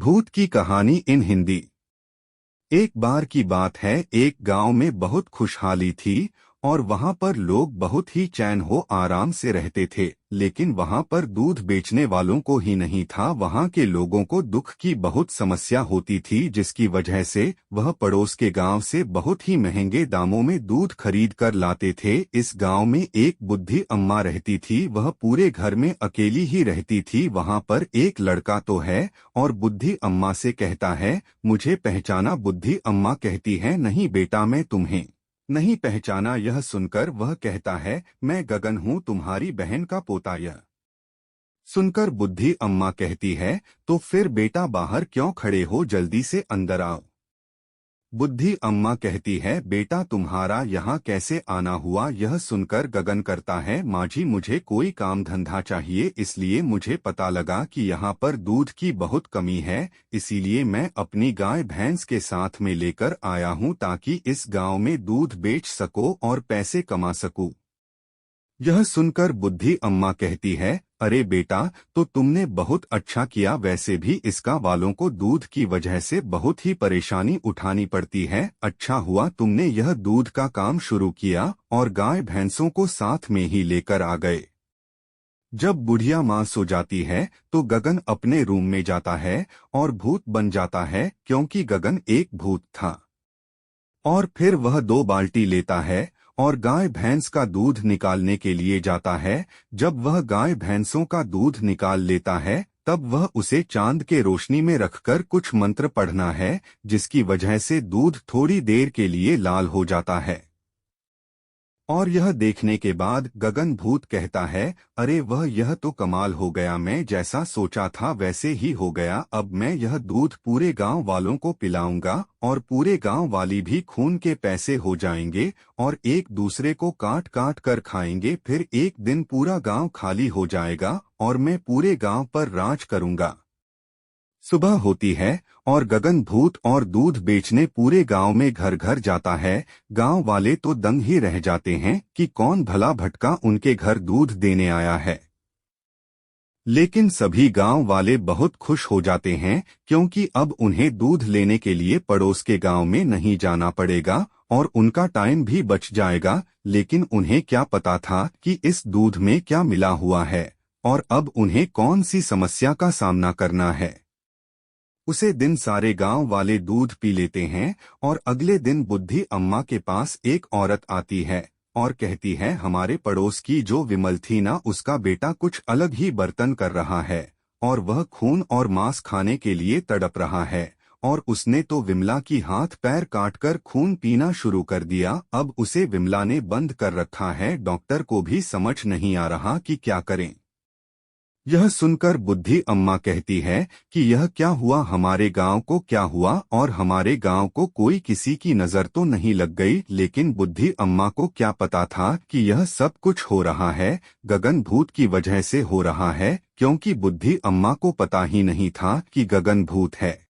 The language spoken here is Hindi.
भूत की कहानी इन हिंदी। एक बार की बात है, एक गांव में बहुत खुशहाली थी और वहां पर लोग बहुत ही चैन हो आराम से रहते थे। लेकिन वहां पर दूध बेचने वालों को ही नहीं था, वहां के लोगों को दुख की बहुत समस्या होती थी, जिसकी वजह से वह पड़ोस के गांव से बहुत ही महंगे दामों में दूध खरीद कर लाते थे। इस गांव में एक बुद्धि अम्मा रहती थी, वह पूरे घर में अकेली ही रहती थी। वहां पर एक लड़का तो है और बुद्धि अम्मा से कहता है, मुझे पहचाना? बुद्धि अम्मा कहती है, नहीं बेटा, मैं तुम्हें नहीं पहचाना। यह सुनकर वह कहता है, मैं गगन हूँ, तुम्हारी बहन का पोता। यह सुनकर बुद्धि अम्मा कहती है, तो फिर बेटा बाहर क्यों खड़े हो, जल्दी से अंदर आओ। बुद्धि अम्मा कहती है, बेटा तुम्हारा यहाँ कैसे आना हुआ? यह सुनकर गगन करता है, माँ जी मुझे कोई काम धंधा चाहिए, इसलिए मुझे पता लगा कि यहाँ पर दूध की बहुत कमी है, इसीलिए मैं अपनी गाय भैंस के साथ में लेकर आया हूँ ताकि इस गांव में दूध बेच सको और पैसे कमा सकूं। यह सुनकर बुद्धि अम्मा कहती है, अरे बेटा, तो तुमने बहुत अच्छा किया। वैसे भी इसका वालों को दूध की वजह से बहुत ही परेशानी उठानी पड़ती है। अच्छा हुआ तुमने यह दूध का काम शुरू किया और गाय भैंसों को साथ में ही लेकर आ गए। जब बुढ़िया माँ सो जाती है तो गगन अपने रूम में जाता है और भूत बन जाता है, क्योंकि गगन एक भूत था। और फिर वह 2 बाल्टी लेता है और गाय भैंस का दूध निकालने के लिए जाता है। जब वह गाय भैंसों का दूध निकाल लेता है तब वह उसे चांद के रोशनी में रखकर कुछ मंत्र पढ़ना है, जिसकी वजह से दूध थोड़ी देर के लिए लाल हो जाता है। और यह देखने के बाद गगन भूत कहता है, अरे वह यह तो कमाल हो गया, मैं जैसा सोचा था वैसे ही हो गया। अब मैं यह दूध पूरे गांव वालों को पिलाऊंगा और पूरे गांव वाली भी खून के पैसे हो जाएंगे और एक दूसरे को काट काट कर खाएंगे। फिर एक दिन पूरा गांव खाली हो जाएगा और मैं पूरे गांव पर राज करूंगा। सुबह होती है और गगन भूत और दूध बेचने पूरे गांव में घर घर जाता है। गांव वाले तो दंग ही रह जाते हैं कि कौन भला भटका उनके घर दूध देने आया है। लेकिन सभी गांव वाले बहुत खुश हो जाते हैं, क्योंकि अब उन्हें दूध लेने के लिए पड़ोस के गांव में नहीं जाना पड़ेगा और उनका टाइम भी बच जाएगा। लेकिन उन्हें क्या पता था कि इस दूध में क्या मिला हुआ है और अब उन्हें कौन सी समस्या का सामना करना है। उसे दिन सारे गांव वाले दूध पी लेते हैं और अगले दिन बुद्धि अम्मा के पास एक औरत आती है और कहती है, हमारे पड़ोस की जो विमल थी ना, उसका बेटा कुछ अलग ही बर्तन कर रहा है और वह खून और मांस खाने के लिए तड़प रहा है और उसने तो विमला की हाथ पैर काटकर खून पीना शुरू कर दिया। अब उसे विमला ने बंद कर रखा है, डॉक्टर को भी समझ नहीं आ रहा कि क्या करें। यह सुनकर बुद्धि अम्मा कहती है कि यह क्या हुआ, हमारे गांव को क्या हुआ और हमारे गांव को कोई किसी की नजर तो नहीं लग गई। लेकिन बुद्धि अम्मा को क्या पता था कि यह सब कुछ हो रहा है गगन भूत की वजह से हो रहा है, क्योंकि बुद्धि अम्मा को पता ही नहीं था कि गगन भूत है।